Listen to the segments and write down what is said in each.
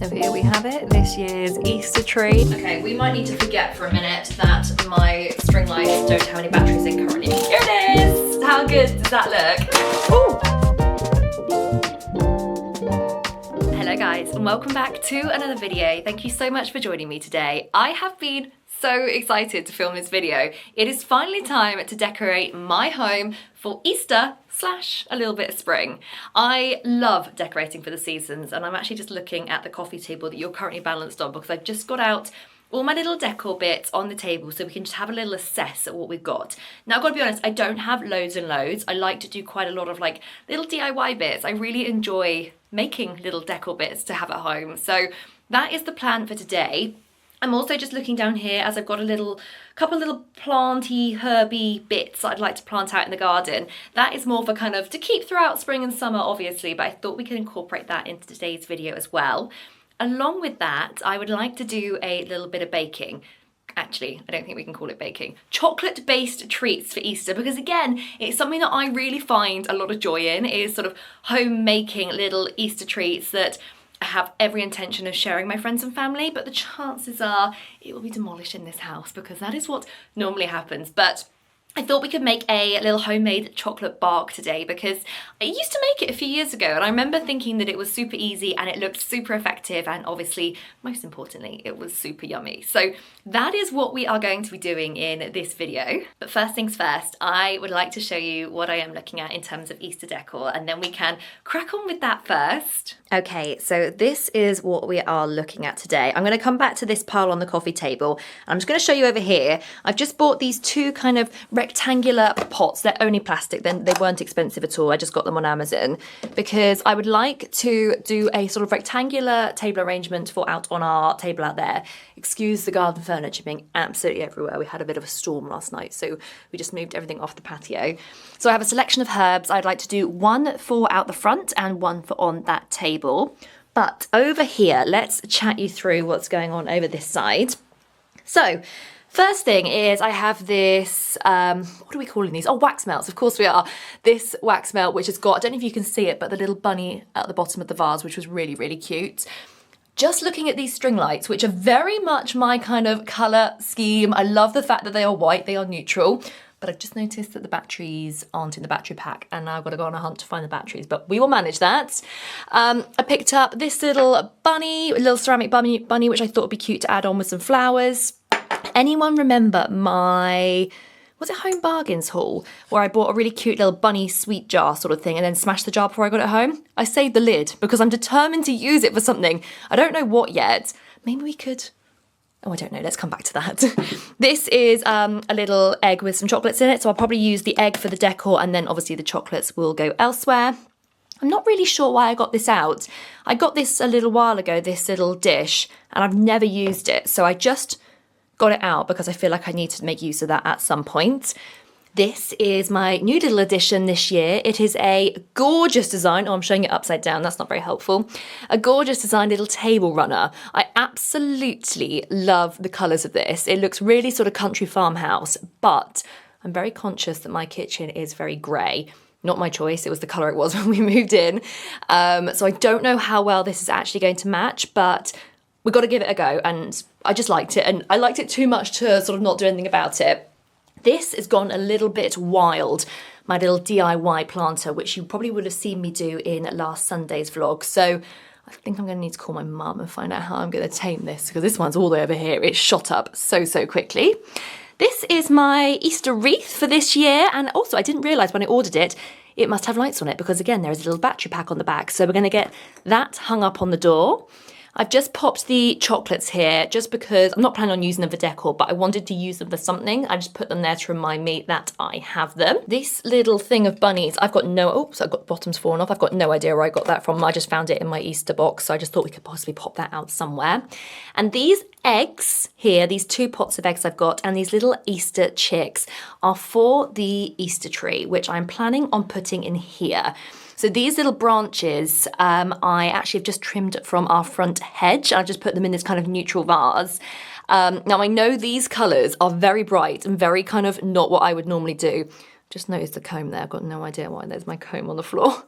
So here we have it, this year's Easter tree. Okay, we might need to forget for a minute that my string lights don't have any batteries in currently. Here it is! How good does that look? Ooh. Hello guys, and welcome back to another video. Thank you so much for joining me today. I have been so excited to film this video. It is finally time to decorate my home for Easter / a little bit of spring. I love decorating for the seasons, and I'm actually just looking at the coffee table that you're currently balanced on because I've just got out all my little decor bits on the table so we can just have a little assess at what we've got. Now I've got to be honest, I don't have loads and loads. I like to do quite a lot of like little DIY bits. I really enjoy making little decor bits to have at home. So that is the plan for today. I'm also just looking down here as I've got a couple little planty, herby bits that I'd like to plant out in the garden. That is more for kind of to keep throughout spring and summer, obviously, but I thought we could incorporate that into today's video as well. Along with that, I would like to do a little bit of baking. Actually, I don't think we can call it baking. Chocolate-based treats for Easter, because again, it's something that I really find a lot of joy in, is sort of home-making little Easter treats that I have every intention of sharing my friends and family, but the chances are it will be demolished in this house because that is what normally happens. But I thought we could make a little homemade chocolate bark today because I used to make it a few years ago and I remember thinking that it was super easy and it looked super effective, and obviously, most importantly, it was super yummy. So that is what we are going to be doing in this video. But first things first, I would like to show you what I am looking at in terms of Easter decor, and then we can crack on with that first. Okay, so this is what we are looking at today. I'm going to come back to this pile on the coffee table. I'm just going to show you over here. I've just bought these two kind of rectangular pots. They're only plastic, then they weren't expensive at all. I just got them on Amazon because I would like to do a sort of rectangular table arrangement for out on our table out there. Excuse the garden furniture being absolutely everywhere. We had a bit of a storm last night, so we just moved everything off the patio. So I have a selection of herbs. I'd like to do one for out the front and one for on that table. But over here, let's chat you through what's going on over this side. So first thing is I have this, what are we calling these? Oh, wax melts, of course we are. This wax melt, which has got, I don't know if you can see it, but the little bunny at the bottom of the vase, which was really, really cute. Just looking at these string lights, which are very much my kind of colour scheme. I love the fact that they are white, they are neutral, but I've just noticed that the batteries aren't in the battery pack and now I've got to go on a hunt to find the batteries, but we will manage that. I picked up this little bunny, little ceramic bunny, which I thought would be cute to add on with some flowers. Anyone remember my, was it Home Bargains haul, where I bought a really cute little bunny sweet jar sort of thing and then smashed the jar before I got it home? I saved the lid because I'm determined to use it for something. I don't know what yet. Maybe we could, oh, I don't know, let's come back to that. This is a little egg with some chocolates in it, so I'll probably use the egg for the decor and then obviously the chocolates will go elsewhere. I'm not really sure why I got this out. I got this a little while ago, this little dish, and I've never used it, so I just got it out because I feel like I need to make use of that at some point. This is my new little addition this year. It is a gorgeous design. Oh, I'm showing it upside down. That's not very helpful. A gorgeous design little table runner. I absolutely love the colours of this. It looks really sort of country farmhouse, but I'm very conscious that my kitchen is very grey. Not my choice, it was the colour it was when we moved in. So I don't know how well this is actually going to match, but we've got to give it a go, and I just liked it, and I liked it too much to sort of not do anything about it. This has gone a little bit wild, my little DIY planter, which you probably would have seen me do in last Sunday's vlog. So I think I'm going to need to call my mum and find out how I'm going to tame this, because this one's all the way over here. It shot up so quickly. This is my Easter wreath for this year, and also I didn't realise when I ordered it, it must have lights on it, because again, there is a little battery pack on the back. So we're going to get that hung up on the door. I've just popped the chocolates here just because I'm not planning on using them for decor, but I wanted to use them for something. I just put them there to remind me that I have them. This little thing of bunnies, I've got no, oops, I've got the bottoms falling off. I've got no idea where I got that from. I just found it in my Easter box, so I just thought we could possibly pop that out somewhere. And these eggs here, these 2 pots of eggs I've got, and these little Easter chicks are for the Easter tree, which I'm planning on putting in here. So these little branches, I actually have just trimmed from our front hedge. I just put them in this kind of neutral vase. Now I know these colours are very bright and very kind of not what I would normally do. Just noticed the comb there. I've got no idea why there's my comb on the floor.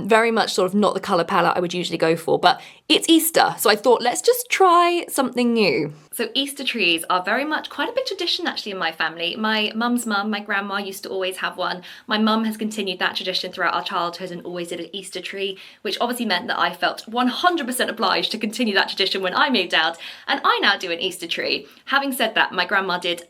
Very much sort of not the colour palette I would usually go for, but it's Easter, so I thought let's just try something new. So Easter trees are very much quite a big tradition actually in my family. My mum's mum, my grandma, used to always have one. My mum has continued that tradition throughout our childhood and always did an Easter tree, which obviously meant that I felt 100% obliged to continue that tradition when I moved out, and I now do an Easter tree. Having said that, my grandma did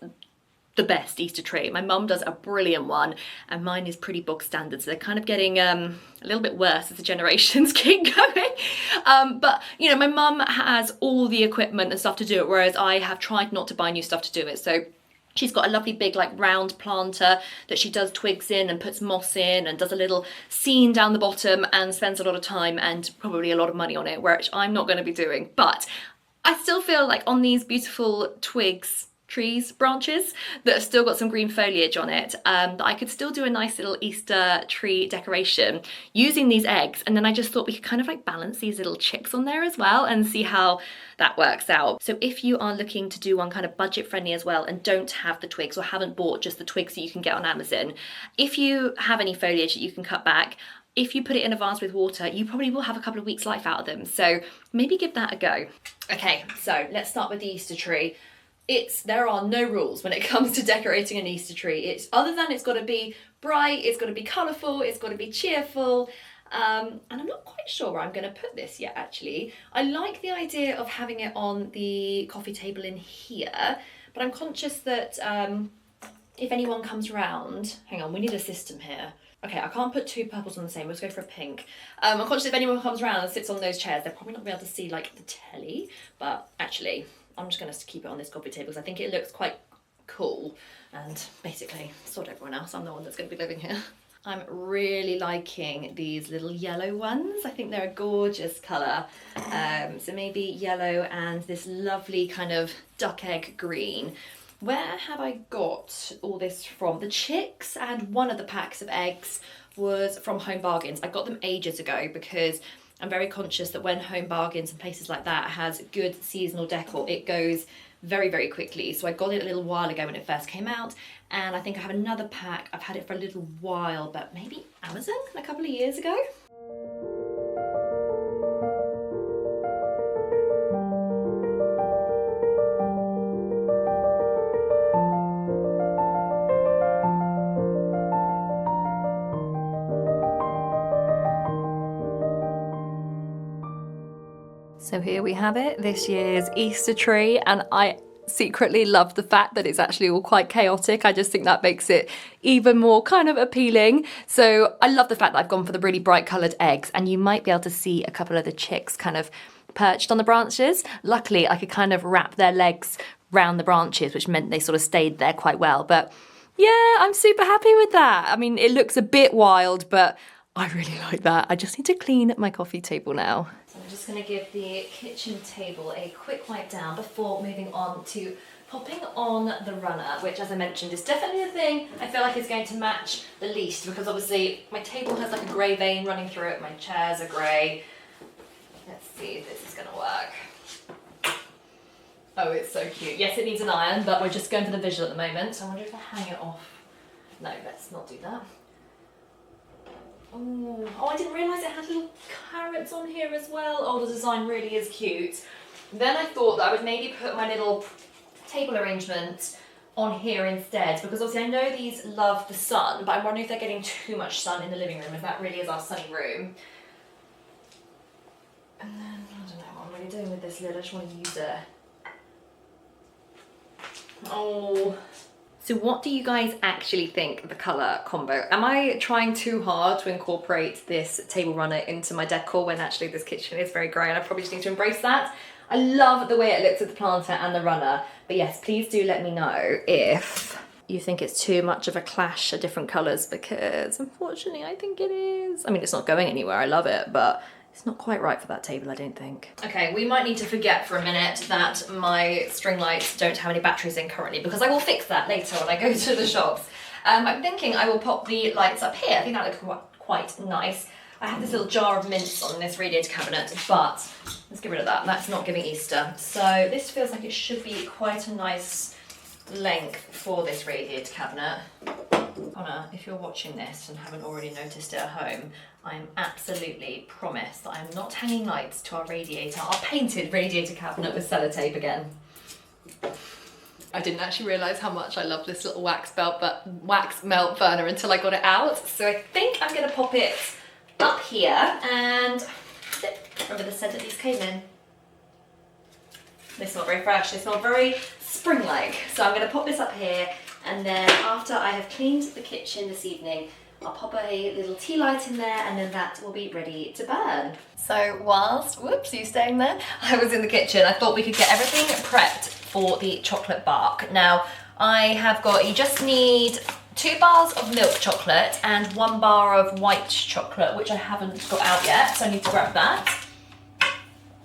the best Easter tree. My mum does a brilliant one, and mine is pretty bog standard, so they're kind of getting a little bit worse as the generations keep going. But you know, my mum has all the equipment and stuff to do it, whereas I have tried not to buy new stuff to do it. So she's got a lovely big like round planter that she does twigs in and puts moss in and does a little scene down the bottom and spends a lot of time and probably a lot of money on it, which I'm not going to be doing. But I still feel like on these beautiful twigs, trees, branches that have still got some green foliage on it, that I could still do a nice little Easter tree decoration using these eggs. And then I just thought we could kind of like balance these little chicks on there as well and see how that works out. So if you are looking to do one kind of budget friendly as well and don't have the twigs or haven't bought just the twigs that you can get on Amazon, if you have any foliage that you can cut back, if you put it in a vase with water, you probably will have a couple of weeks life out of them. So maybe give that a go. Okay, so let's start with the Easter tree. There are no rules when it comes to decorating an Easter tree. Other than it's got to be bright, it's got to be colourful, it's got to be cheerful. And I'm not quite sure where I'm going to put this yet, actually. I like the idea of having it on the coffee table in here, but I'm conscious that if anyone comes around, hang on, we need a system here. Okay, I can't put two purples on the same, let's go for a pink. I'm conscious if anyone comes around and sits on those chairs, they're probably not going to be able to see like the telly, but actually, I'm just going to keep it on this coffee table because I think it looks quite cool, and basically sort everyone else, I'm the one that's going to be living here. I'm really liking these little yellow ones. I think they're a gorgeous colour. So maybe yellow and this lovely kind of duck egg green. Where have I got all this from? The chicks and one of the packs of eggs was from Home Bargains. I got them ages ago because I'm very conscious that when Home Bargains and places like that has good seasonal decor, it goes very, very quickly. So I got it a little while ago when it first came out, and I think I have another pack. I've had it for a little while, but maybe Amazon a couple of years ago. So here we have it, this year's Easter tree, and I secretly love the fact that it's actually all quite chaotic. I just think that makes it even more kind of appealing. So I love the fact that I've gone for the really bright coloured eggs, and you might be able to see a couple of the chicks kind of perched on the branches. Luckily, I could kind of wrap their legs round the branches, which meant they sort of stayed there quite well. But yeah, I'm super happy with that. I mean, it looks a bit wild, but I really like that. I just need to clean my coffee table now. So I'm just going to give the kitchen table a quick wipe down before moving on to popping on the runner, which, as I mentioned, is definitely the thing I feel like is going to match the least, because obviously my table has like a grey vein running through it, my chairs are grey. Let's see if this is going to work. Oh, it's so cute. Yes, it needs an iron, but we're just going for the visual at the moment. So I wonder if I hang it off. No, let's not do that. Oh, I didn't realise it had little carrots on here as well. Oh, the design really is cute. Then I thought that I would maybe put my little table arrangement on here instead, because obviously I know these love the sun, but I'm wondering if they're getting too much sun in the living room, if that really is our sunny room. And then, I don't know what I'm really doing with this lid, I just want to use it. Oh. So what do you guys actually think of the colour combo? Am I trying too hard to incorporate this table runner into my decor when actually this kitchen is very grey and I probably just need to embrace that? I love the way it looks with the planter and the runner, but yes, please do let me know if you think it's too much of a clash of different colours, because unfortunately I think it is. I mean, it's not going anywhere, I love it, but it's not quite right for that table, I don't think. Okay, we might need to forget for a minute that my string lights don't have any batteries in currently, because I will fix that later when I go to the shops. I'm thinking I will pop the lights up here. I think that looks quite nice. I have this little jar of mints on this radiator cabinet, but let's get rid of that. That's not giving Easter. So this feels like it should be quite a nice length for this radiator cabinet. Connor, if you're watching this and haven't already noticed it at home, I'm absolutely promised that I'm not hanging lights to our radiator, our painted radiator cabinet with sellotape again. I didn't actually realise how much I love this little wax melt burner until I got it out. So I think I'm going to pop it up here, and remember the scent that these came in? They smell very fresh, they smell very spring-like. So I'm going to pop this up here, and then after I have cleaned the kitchen this evening, I'll pop a little tea light in there, and then that will be ready to burn. So whilst, whoops, you staying there? I was in the kitchen, I thought we could get everything prepped for the chocolate bark. Now, I have got, you just need 2 bars of milk chocolate and 1 bar of white chocolate, which I haven't got out yet, so I need to grab that.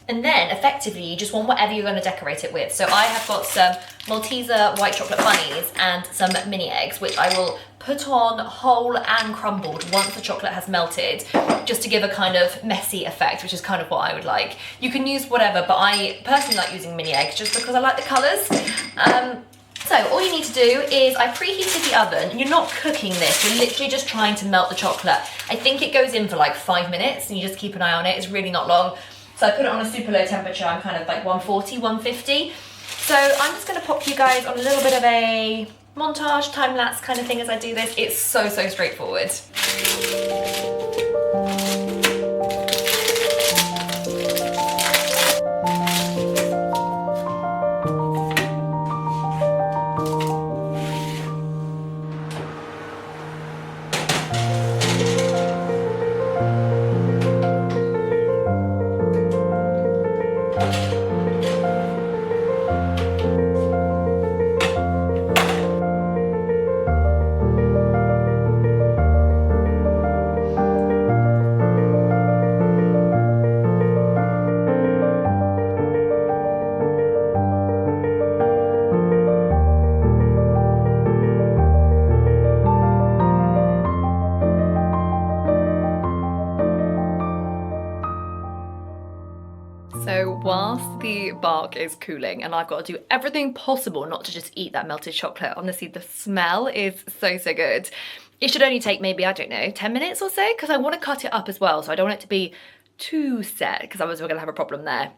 And then effectively you just want whatever you're going to decorate it with. So I have got some Malteser white chocolate bunnies and some mini eggs, which I will put on whole and crumbled once the chocolate has melted, just to give a kind of messy effect, which is kind of what I would like. You can use whatever, but I personally like using mini eggs just because I like the colours. So all you need to do is, I preheated the oven. You're not cooking this, you're literally just trying to melt the chocolate. I think it goes in for like 5 minutes, and you just keep an eye on it. It's really not long. So I put it on a super low temperature. I'm kind of like 140, 150. So I'm just going to pop you guys on a little bit of a montage, time-lapse kind of thing as I do this. It's so straightforward. So whilst the bark is cooling and I've got to do everything possible not to just eat that melted chocolate, honestly the smell is so good. It should only take maybe, I don't know, 10 minutes or so, because I want to cut it up as well, so I don't want it to be too set, because otherwise we're going to have a problem there.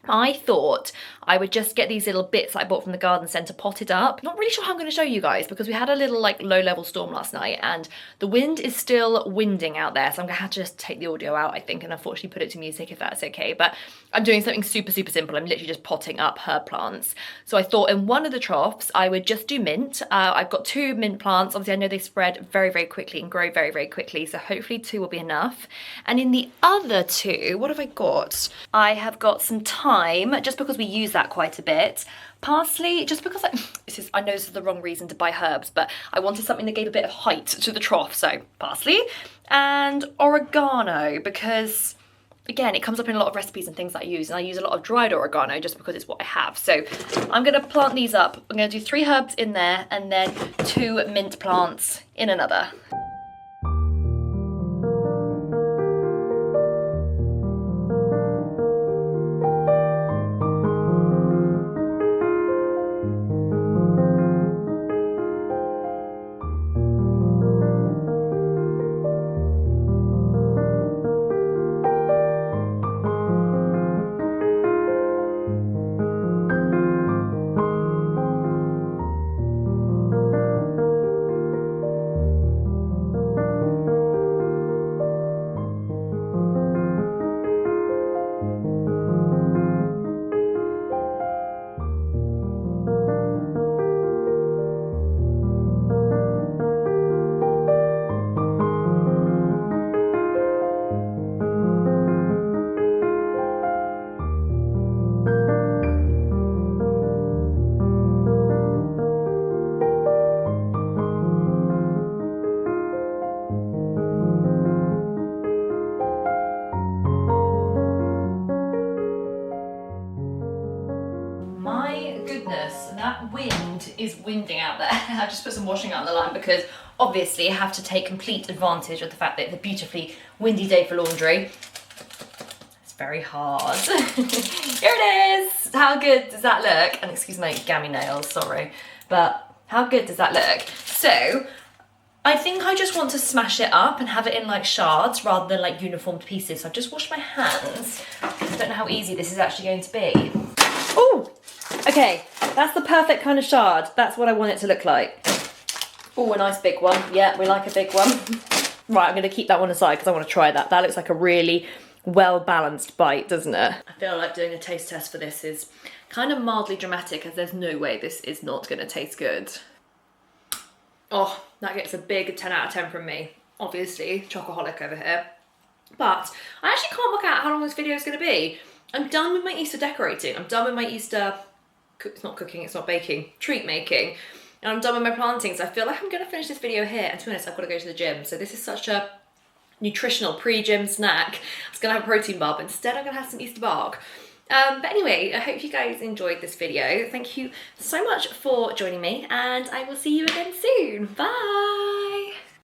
I thought I would just get these little bits that I bought from the garden centre potted up. Not really sure how I'm going to show you guys, because we had a little like low-level storm last night and the wind is still winding out there, so I'm going to have to just take the audio out, I think, and unfortunately put it to music if that's okay. But I'm doing something super simple. I'm literally just potting up herb plants. So I thought in one of the troughs I would just do mint. I've got 2 mint plants. Obviously I know they spread very quickly and grow very quickly, so hopefully 2 will be enough. And in the other 2, what have I got? I have got some thyme, just because we use that quite a bit. Parsley, just because I know this is the wrong reason to buy herbs, but I wanted something that gave a bit of height to the trough, so parsley. And oregano, because again, it comes up in a lot of recipes and things that I use, and I use a lot of dried oregano just because it's what I have. So I'm going to plant these up. I'm going to do 3 herbs in there and then 2 mint plants in another. That wind is winding out there. I've just put some washing out on the line because obviously I have to take complete advantage of the fact that it's a beautifully windy day for laundry. It's very hard. Here it is! How good does that look? And excuse my gammy nails, sorry. But how good does that look? So I think I just want to smash it up and have it in like shards rather than like uniformed pieces. So I've just washed my hands. I don't know how easy this is actually going to be. Oh, okay, that's the perfect kind of shard. That's what I want it to look like. Oh, a nice big one. Yeah, we like a big one. Right, I'm gonna keep that one aside because I want to try that. That looks like a really well-balanced bite, doesn't it? I feel like doing a taste test for this is kind of mildly dramatic, as there's no way this is not gonna taste good. Oh, that gets a big 10 out of 10 from me. Obviously, chocoholic over here. But I actually can't work out how long this video is gonna be. I'm done with my Easter decorating. I'm done with my Easter, it's not cooking, it's not baking, treat making. And I'm done with my plantings. I feel like I'm gonna finish this video here, and to be honest, I've gotta go to the gym. So this is such a nutritional pre-gym snack. I was gonna have a protein bar, but instead I'm gonna have some Easter bark. But anyway, I hope you guys enjoyed this video. Thank you so much for joining me, and I will see you again soon. Bye!